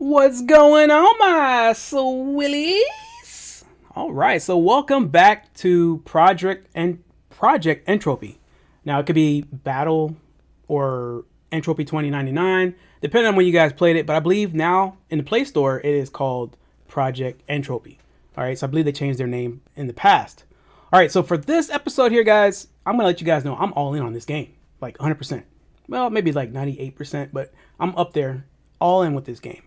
What's going on, my Swillies? All right, so welcome back to Project Entropy. Now it could be Battle or Entropy 2099, depending on when you guys played it. But I believe now in the Play Store it is called Project Entropy. All right, so I believe they changed their name in the past. All right, so for this episode here, guys, I'm gonna let you guys know I'm all in on this game, like 100%. Well, maybe like 98%, but I'm up there, all in with this game.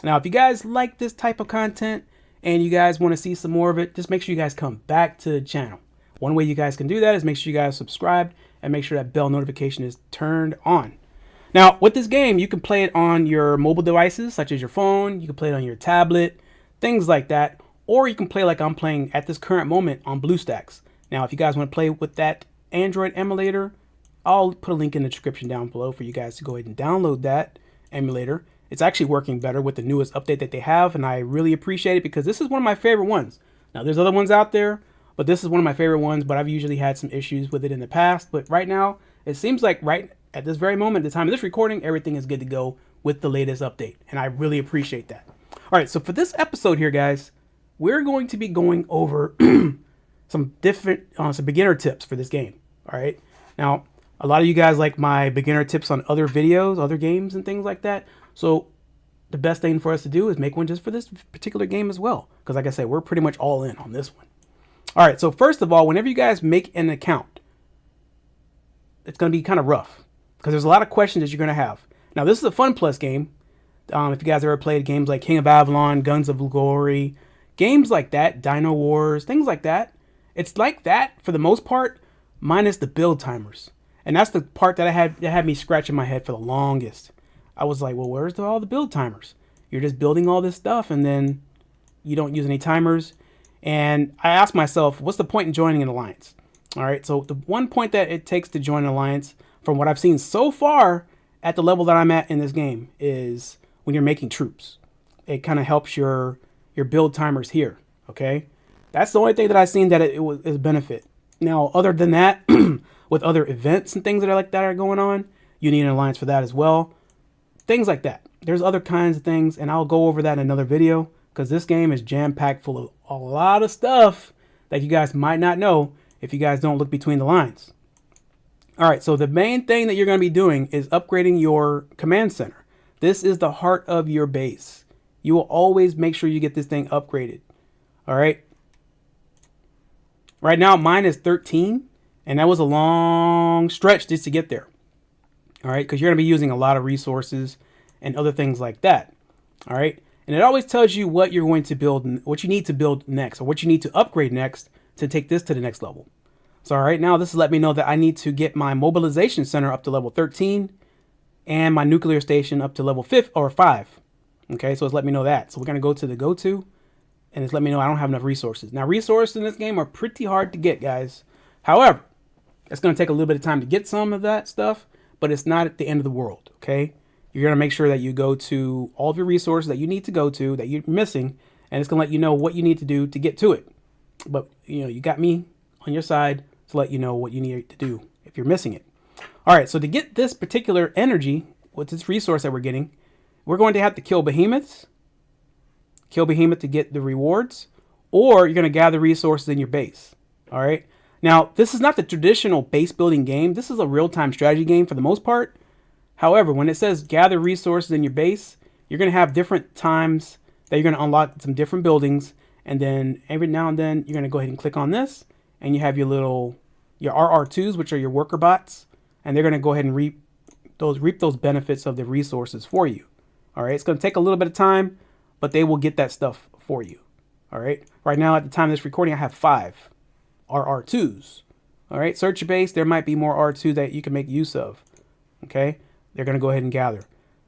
Now, if you guys like this type of content and you guys want to see some more of it, just make sure you guys come back to the channel. One way you guys can do that is make sure you guys subscribe and make sure that bell notification is turned on. Now, with this game, you can play it on your mobile devices, such as your phone. You can play it on your tablet, things like that. Or you can play like I'm playing at this current moment on BlueStacks. Now, if you guys want to play with that Android emulator, I'll put a link in the description down below for you guys to go ahead and download that emulator. It's actually working better with the newest update that they have, and I really appreciate it because this is one of my favorite ones. Now, there's other ones out there, but this is one of my favorite ones, but I've usually had some issues with it in the past. But right now, it seems like right at this very moment, the time of this recording, everything is good to go with the latest update, and I really appreciate that. All right, so for this episode here, guys, we're going to be going over some beginner tips for this game. All right, now a lot of you guys like my beginner tips on other videos, other games, and things like that. So the best thing for us to do is make one just for this particular game as well. Because like I said, we're pretty much all in on this one. All right, so first of all, whenever you guys make an account, it's going to be kind of rough because there's a lot of questions that you're going to have. Now, this is a Fun Plus game. If you guys ever played games like King of Avalon, Guns of Glory, games like that, Dino Wars, things like that, it's like that for the most part, minus the build timers. And that's the part that had me scratching my head for the longest. I was like, well, where's all the build timers? You're just building all this stuff and then you don't use any timers. And I asked myself, what's the point in joining an alliance? All right, so the one point that it takes to join an alliance, from what I've seen so far at the level that I'm at in this game, is when you're making troops. It kind of helps your build timers here, okay? That's the only thing that I've seen that it was a benefit. Now, other than that, with other events and things that are going on, you need an alliance for that as well. Things like that. There's other kinds of things, and I'll go over that in another video because this game is jam-packed full of a lot of stuff that you guys might not know if you guys don't look between the lines. All right, so the main thing that you're going to be doing is upgrading your command center. This is the heart of your base. You will always make sure you get this thing upgraded. All right. Right now, mine is 13, and that was a long stretch just to get there. All right, because you're going to be using a lot of resources and other things like that. All right, and it always tells you what you're going to build, what you need to build next, or what you need to upgrade next to take this to the next level. So, all right, now this is let me know that I need to get my mobilization center up to level 13 and my nuclear station up to level 5. Okay, so it's let me know that. So we're going to go to the go-to, and it's let me know I don't have enough resources. Now, resources in this game are pretty hard to get, guys. However, it's going to take a little bit of time to get some of that stuff, but it's not at the end of the world, okay? You're going to make sure that you go to all of your resources that you need to go to, that you're missing, and it's going to let you know what you need to do to get to it. But, you got me on your side to let you know what you need to do if you're missing it. All right, so to get this particular energy, with this resource that we're getting, we're going to have to kill behemoths, to get the rewards, or you're going to gather resources in your base, all right? Now, this is not the traditional base building game. This is a real-time strategy game for the most part. However, when it says gather resources in your base, you're going to have different times that you're going to unlock some different buildings. And then every now and then, you're going to go ahead and click on this. And you have your RR2s, which are your worker bots. And they're going to go ahead and reap those benefits of the resources for you. All right, it's going to take a little bit of time, but they will get that stuff for you. All right, right now at the time of this recording, I have 5 RR2s. All right, search your base. There might be more R2 that you can make use of. Okay, they're going to go ahead and gather.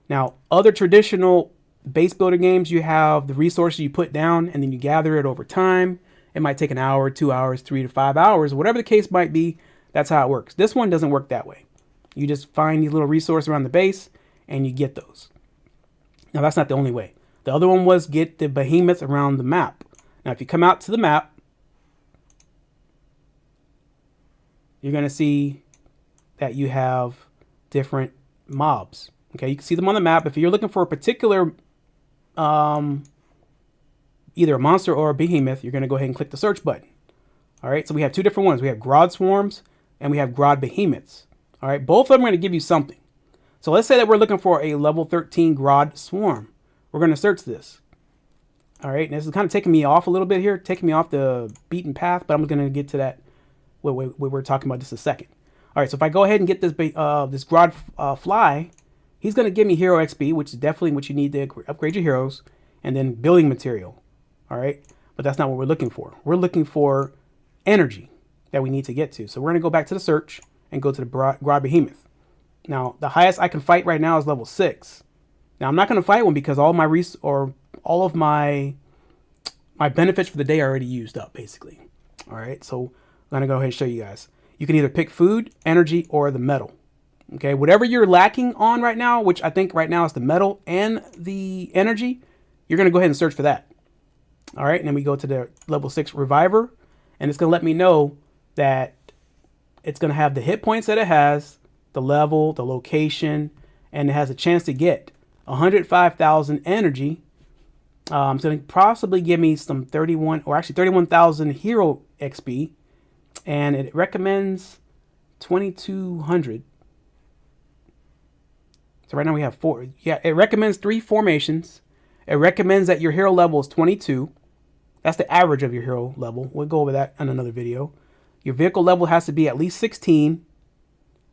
Now, other traditional base builder games, you have the resources you put down and then you gather it over time. It might take an hour, 2 hours, 3 to 5 hours, whatever the case might be. That's how it works. This one doesn't work that way. You just find these little resources around the base and you get those. Now, that's not the only way. The other one was get the behemoths around the map. Now, if you come out to the map, you're going to see that you have different mobs. Okay, you can see them on the map. If you're looking for a particular either a monster or a behemoth, you're going to go ahead and click the search button. All right, so we have two different ones. We have Grodd swarms and we have Grodd behemoths. All right, both of them are going to give you something. So let's say that we're looking for a level 13 Grodd swarm. We're going to search this. All right, and this is kind of taking me off a little bit here, taking me off the beaten path, but I'm going to get to that when we're talking about just a second. All right, so if I go ahead and get this this Grodd fly, he's going to give me hero XP, which is definitely what you need to upgrade your heroes, and then building material. All right, but that's not what we're looking for. We're looking for energy that we need to get to. So we're going to go back to the search and go to the Grodd behemoth. Now, the highest I can fight right now is level 6. Now, I'm not going to fight one because all of my benefits for the day are already used up, basically. All right, so I'm going to go ahead and show you guys. You can either pick food, energy, or the metal. Okay, whatever you're lacking on right now, which I think right now is the metal and the energy, you're going to go ahead and search for that. All right, and then we go to the level 6 reviver, and it's going to let me know that it's going to have the hit points that it has, the level, the location, and it has a chance to get 105,000 energy. It's going to possibly give me some 31,000 hero XP, and it recommends 2,200. So right now we have 4. Yeah, it recommends 3 formations. It recommends that your hero level is 22. That's the average of your hero level. We'll go over that in another video. Your vehicle level has to be at least 16.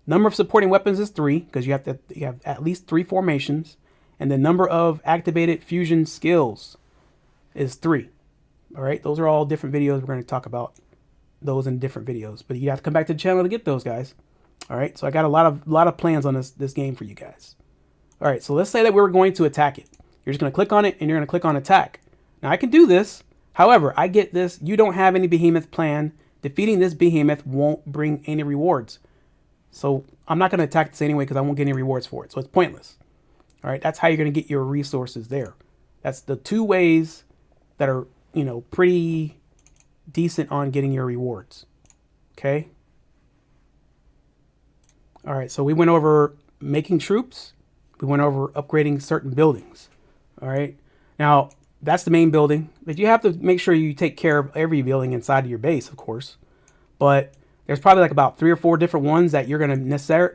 Number of supporting weapons is 3 because you have at least 3 formations. And the number of activated fusion skills is 3. All right, those are all different videos. We're going to talk about those in different videos, but you have to come back to the channel to get those, guys. All right, so I got a lot of plans on this game for you guys. All right, so let's say that we're going to attack it. You're just going to click on it and you're going to click on attack. Now I can do this. However, I get this. You don't have any behemoth plan. Defeating this behemoth won't bring any rewards. So I'm not going to attack this anyway because I won't get any rewards for it. So it's pointless. All right, that's how you're going to get your resources there. That's the 2 ways that are, pretty decent on getting your rewards. Okay. All right, so we went over making troops. We went over upgrading certain buildings. All right. Now, that's the main building, but you have to make sure you take care of every building inside of your base, of course. But there's probably like about 3 or 4 different ones that you're going to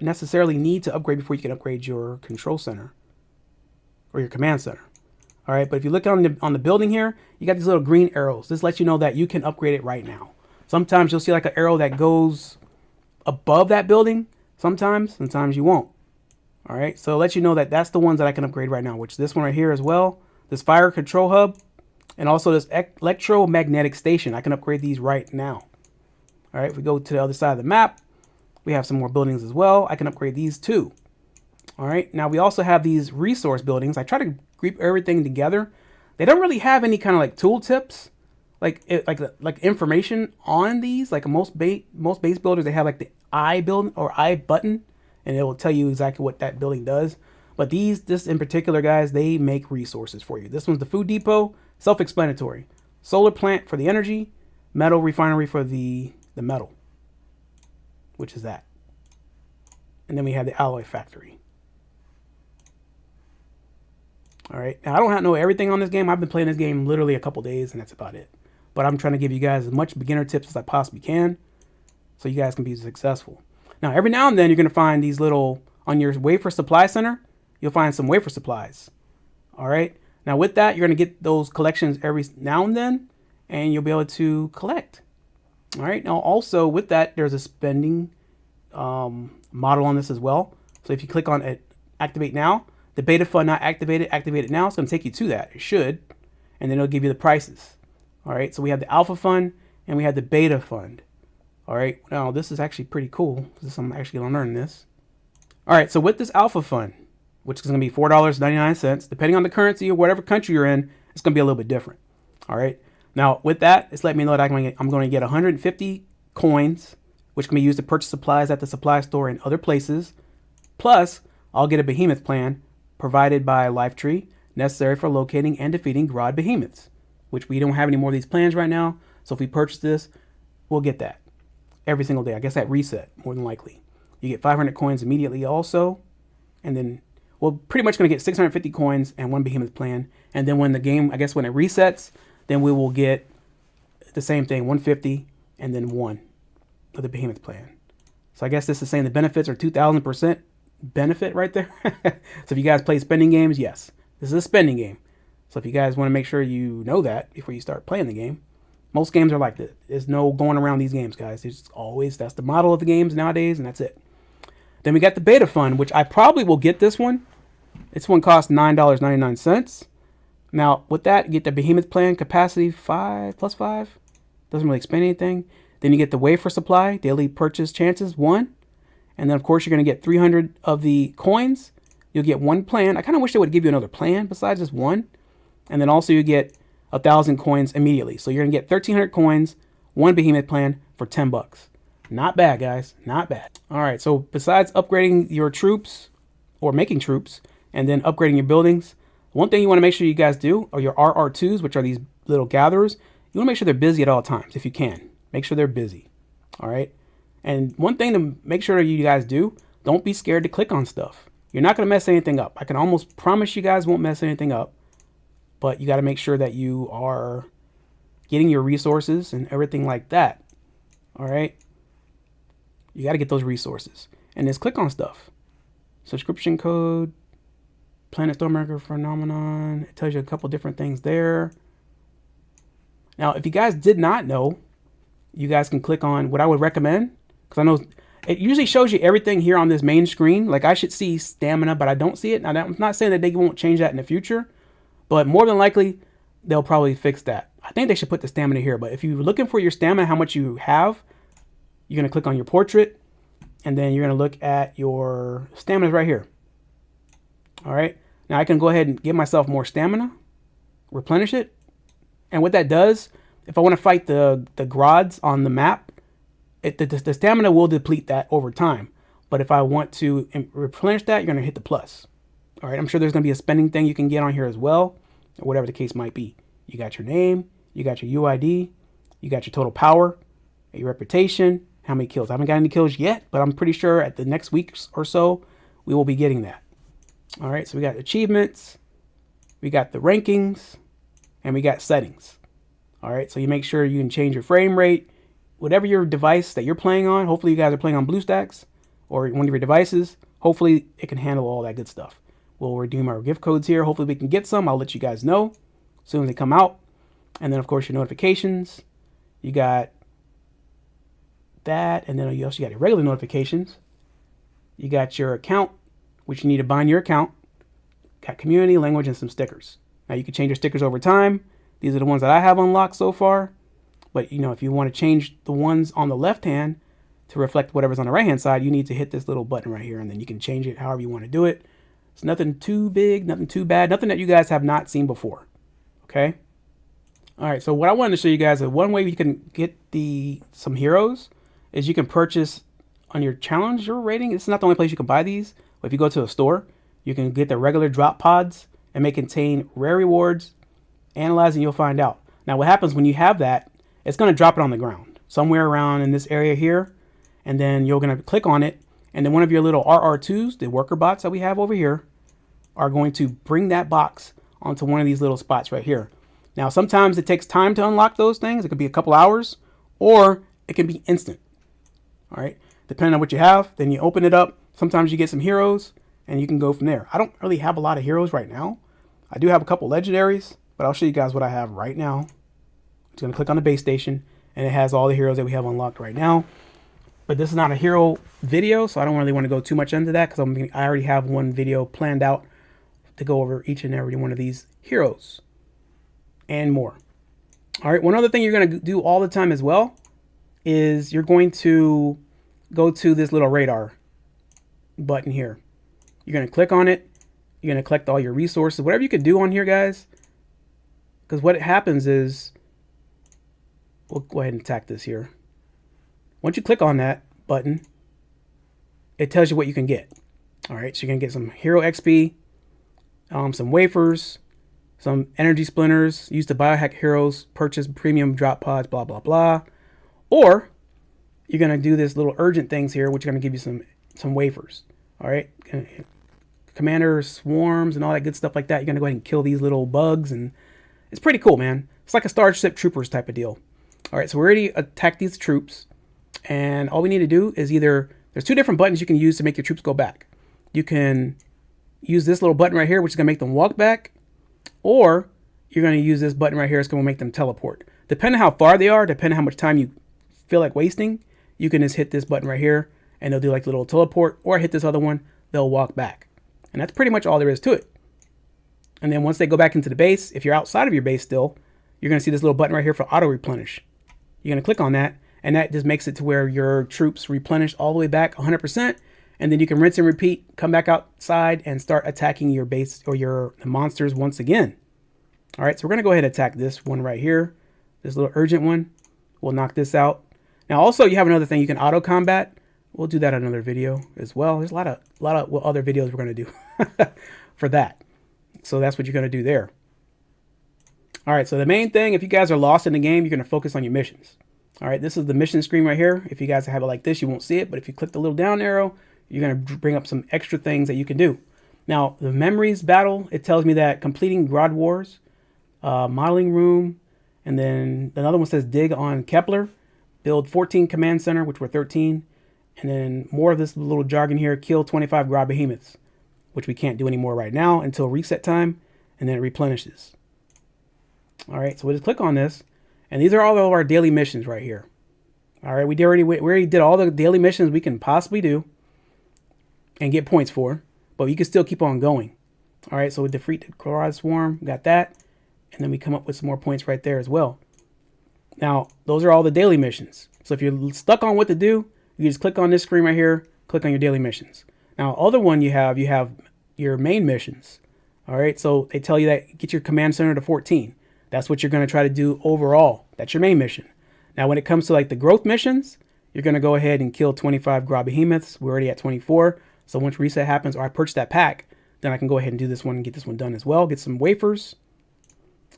necessarily need to upgrade before you can upgrade your control center or your command center. All right, but if you look on the building here, you got these little green arrows. This lets you know that you can upgrade it right now. Sometimes you'll see like an arrow that goes above that building. Sometimes you won't. All right, so it lets you know that that's the ones that I can upgrade right now, which this one right here as well. This fire control hub and also this electromagnetic station. I can upgrade these right now. All right, if we go to the other side of the map, we have some more buildings as well. I can upgrade these too. All right, now we also have these resource buildings. I try to group everything together. They don't really have any kind of like tool tips, like information on these. Like most base builders, they have like the I button, and it will tell you exactly what that building does. But this in particular, guys, they make resources for you. This one's the food depot, self-explanatory. Solar plant for the energy, metal refinery for the metal, which is that. And then we have the alloy factory. All right, now I don't know everything on this game. I've been playing this game literally a couple days, and that's about it. But I'm trying to give you guys as much beginner tips as I possibly can so you guys can be successful. Now, every now and then, you're going to find these little, on your wafer supply center, you'll find some wafer supplies. All right, now with that, you're going to get those collections every now and then, and you'll be able to collect. All right, now also with that, there's a spending model on this as well. So if you click on it, activate now, the beta fund not activated, activate it now. It's going to take you to that. It should. And then it'll give you the prices. All right. So we have the alpha fund and we have the beta fund. All right. Now this is actually pretty cool. I'm actually going to learn this. All right. So with this alpha fund, which is going to be $4.99, depending on the currency or whatever country you're in, it's going to be a little bit different. All right. Now with that, it's letting me know that I'm going to get 150 coins, which can be used to purchase supplies at the supply store and other places. Plus, I'll get a behemoth plan provided by Lifetree, necessary for locating and defeating Grodd behemoths, which we don't have any more of these plans right now. So if we purchase this, we'll get that every single day. I guess at reset, more than likely. You get 500 coins immediately also. And then we're pretty much going to get 650 coins and 1 behemoth plan. And then when the game, I guess when it resets, then we will get the same thing, 150 and then 1 of the behemoth plan. So I guess this is saying the benefits are 2,000% benefit right there. So if you guys play spending games, yes, this is a spending game. So if you guys want to make sure you know that before you start playing the game, most games are like this. There's no going around these games, guys. There's always, that's the model of the games nowadays, and that's it. Then we got the beta fund, which I probably will get this one. This one costs $9.99. Now, with that, you get the behemoth plan, capacity 5 plus 5. Doesn't really explain anything. Then you get the wafer supply, daily purchase chances, 1. And then, of course, you're going to get 300 of the coins. You'll get 1 plan. I kind of wish they would give you another plan besides just 1. And then also you get 1,000 coins immediately. So you're going to get 1,300 coins, 1 behemoth plan for 10 bucks. Not bad, guys. Not bad. All right. So besides upgrading your troops or making troops and then upgrading your buildings, one thing you want to make sure you guys do are your RR2s, which are these little gatherers. You want to make sure they're busy at all times if you can. Make sure they're busy. All right. And one thing to make sure you guys do, don't be scared to click on stuff. You're not going to mess anything up. I can almost promise you guys won't mess anything up. But you got to make sure that you are getting your resources and everything like that. All right. You got to get those resources and just click on stuff. Subscription code, Planet Stormmaker phenomenon. It tells you a couple different things there. Now, if you guys did not know, you guys can click on what I would recommend, because I know it usually shows you everything here on this main screen. Like I should see stamina, but I don't see it. Now, I'm not saying that they won't change that in the future, but more than likely they'll probably fix that. I think they should put the stamina here, but if you're looking for your stamina, how much you have, you're going to click on your portrait, and then you're going to look at your stamina right here. All right. Now I can go ahead and give myself more stamina, replenish it. And what that does, if I want to fight the grods on the map, the stamina will deplete that over time. But if I want to replenish that, you're going to hit the plus. All right. I'm sure there's going to be a spending thing you can get on here as well, or whatever the case might be. You got your name, you got your UID, you got your total power, your reputation, how many kills. I haven't got any kills yet, but I'm pretty sure at the next week or so, we will be getting that. All right, so we got achievements, we got the rankings, and we got settings. All right, so you make sure you can change your frame rate, whatever your device that you're playing on. Hopefully you guys are playing on BlueStacks or one of your devices. Hopefully it can handle all that good stuff. We'll redeem our gift codes here. Hopefully we can get some. I'll let you guys know as soon as they come out. And then of course your notifications. You got that, and then you also got your regular notifications. You got your account, which you need to bind your account. Got community, language, and some stickers. Now you can change your stickers over time. These are the ones that I have unlocked so far. But you know, if you want to change the ones on the left hand to reflect whatever's on the right hand side, you need to hit this little button right here, and then you can change it however you want to do it. It's nothing too big, nothing too bad, nothing that you guys have not seen before. Okay. All right. So what I wanted to show you guys is one way you can get some heroes is you can purchase on your challenger rating. It's not the only place you can buy these, but if you go to a store, you can get the regular drop pods and may contain rare rewards. Analyze and you'll find out. Now what happens when you have that, it's going to drop it on the ground somewhere around in this area here, and then you're going to click on it, and then one of your little RR2s, the worker bots that we have over here, are going to bring that box onto one of these little spots right here. Now sometimes it takes time to unlock those things. It could be a couple hours, or it can be instant. All right, depending on what you have. Then you open it up. Sometimes you get some heroes, and you can go from there. I don't really have a lot of heroes right now. I do have a couple legendaries, but I'll show you guys what I have right now. It's going to click on the base station, and it has all the heroes that we have unlocked right now. But this is not a hero video, so I don't really want to go too much into that, because I already have one video planned out to go over each and every one of these heroes and more. All right, one other thing you're going to do all the time as well is you're going to go to this little radar button here. You're going to click on it. You're going to collect all your resources, whatever you can do on here, guys. Because what happens is, we'll go ahead and attack this here. Once you click on that button, it tells you what you can get. All right, so you're going to get some hero XP, some wafers, some energy splinters, used to biohack heroes, purchase premium drop pods, blah, blah, blah. Or you're going to do this little urgent things here, which are going to give you some wafers. All right, commander swarms and all that good stuff like that. You're gonna go ahead and kill these little bugs, and it's pretty cool, man. It's like a Starship Troopers type of deal. All right, so we already attacked these troops, and all we need to do is either, there's two different buttons you can use to make your troops go back. You can use this little button right here, which is gonna make them walk back, or you're gonna use this button right here, it's gonna make them teleport. Depending on how far they are, depending on how much time you feel like wasting, you can just hit this button right here, and they'll do like a little teleport, or hit this other one, they'll walk back. And that's pretty much all there is to it. And then once they go back into the base, if you're outside of your base still, you're gonna see this little button right here for auto replenish. You're gonna click on that, and that just makes it to where your troops replenish all the way back 100%, and then you can rinse and repeat, come back outside and start attacking your base or your monsters once again. All right, so we're gonna go ahead and attack this one right here, this little urgent one. We'll knock this out. Now also you have another thing, you can auto combat. We'll do that in another video as well. There's a lot of other videos we're gonna do for that. So that's what you're gonna do there. All right, so the main thing, if you guys are lost in the game, you're gonna focus on your missions. All right, this is the mission screen right here. If you guys have it like this, you won't see it, but if you click the little down arrow, you're gonna bring up some extra things that you can do. Now, the memories battle, it tells me that completing Grodd Wars, modeling room, and then another one says dig on Kepler, build 14 command center, which were 13, and then more of this little jargon here, kill 25 Grodd Behemoths, which we can't do anymore right now until reset time, and then it replenishes. All right, so we'll just click on this, and these are all of our daily missions right here. All right, we already did all the daily missions we can possibly do and get points for, but you can still keep on going. All right, so we defeat the Grodd Swarm, got that, and then we come up with some more points right there as well. Now, those are all the daily missions. So if you're stuck on what to do, you just click on this screen right here, click on your daily missions. Now, other one you have your main missions. All right, so they tell you that get your command center to 14. That's what you're going to try to do overall. That's your main mission. Now, when it comes to like the growth missions, you're going to go ahead and kill 25 Grodd Behemoths. We're already at 24. So once reset happens, or I purchase that pack, then I can go ahead and do this one and get this one done as well. Get some wafers.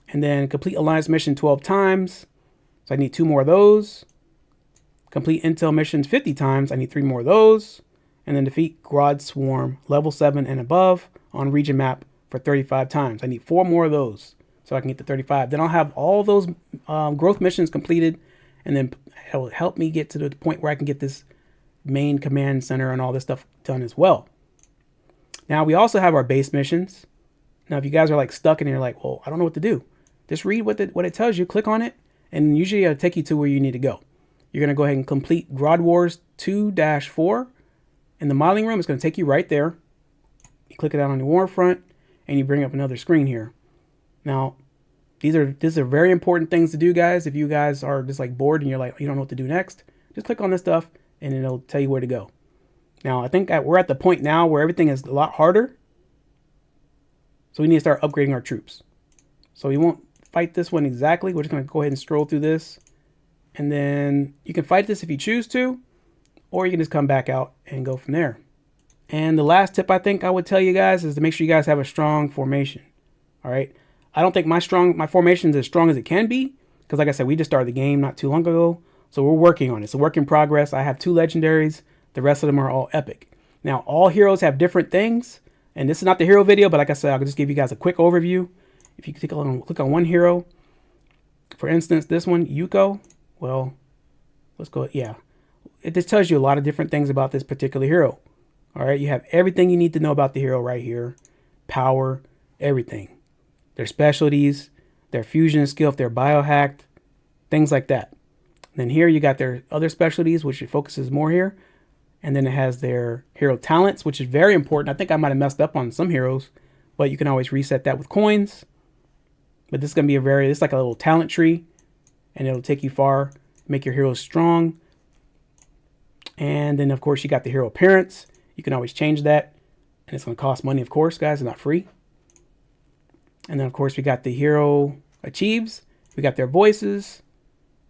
And then complete alliance mission 12 times. So I need 2 more of those. Complete intel missions 50 times. I need 3 more of those. And then defeat Grodd Swarm level 7 and above on region map for 35 times. I need 4 more of those so I can get to 35. Then I'll have all those growth missions completed, and then it will help me get to the point where I can get this main command center and all this stuff done as well. Now we also have our base missions. Now if you guys are like stuck and you're like, well, I don't know what to do, just read what it tells you, click on it, and usually it'll take you to where you need to go. You're going to go ahead and complete Grodd Wars 2-4 in the modeling room. It's going to take you right there. You click it out on the war front, and you bring up another screen here. Now, these are very important things to do, guys. If you guys are just like bored and you're like, you don't know what to do next, just click on this stuff, and it'll tell you where to go. Now, I think we're at the point now where everything is a lot harder. So we need to start upgrading our troops. So we won't fight this one exactly. We're just going to go ahead and scroll through this. And then you can fight this if you choose to, or you can just come back out and go from there. And the last tip I think I would tell you guys is to make sure you guys have a strong formation. All right. I don't think my formation is as strong as it can be, because like I said, we just started the game not too long ago. So we're working on it. It's a work in progress. I have 2 legendaries. The rest of them are all epic. Now, all heroes have different things. And this is not the hero video, but like I said, I'll just give you guys a quick overview. If you click on one hero, for instance, this one, Yuko. Well, let's go. Yeah, it just tells you a lot of different things about this particular hero. All right, you have everything you need to know about the hero right here. Power, everything. Their specialties, their fusion skill, if they're biohacked, things like that. Then here you got their other specialties, which it focuses more here. And then it has their hero talents, which is very important. I think I might have messed up on some heroes, but you can always reset that with coins. But this is going to be it's like a little talent tree, and it'll take you far, make your heroes strong. And then, of course, you got the hero appearance. You can always change that, and it's going to cost money, of course, guys. It's not free. And then, of course, we got the hero achieves. We got their voices.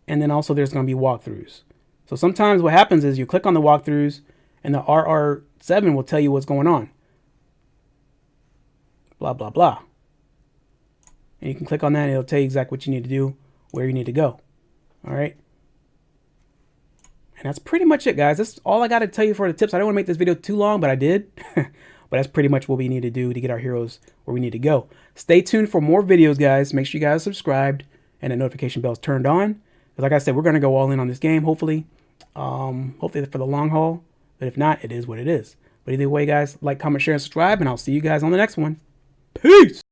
And then also there's going to be walkthroughs. So sometimes what happens is you click on the walkthroughs, and the RR7 will tell you what's going on. Blah, blah, blah. And you can click on that, and it'll tell you exactly what you need to do, where you need to go. All right. And that's pretty much it, guys. That's all I got to tell you for the tips. I don't want to make this video too long, but I did. But that's pretty much what we need to do to get our heroes where we need to go. Stay tuned for more videos, guys. Make sure you guys are subscribed and the notification bell is turned on. Like I said, we're going to go all in on this game, hopefully. Hopefully for the long haul. But if not, it is what it is. But either way, guys, like, comment, share, and subscribe. And I'll see you guys on the next one. Peace!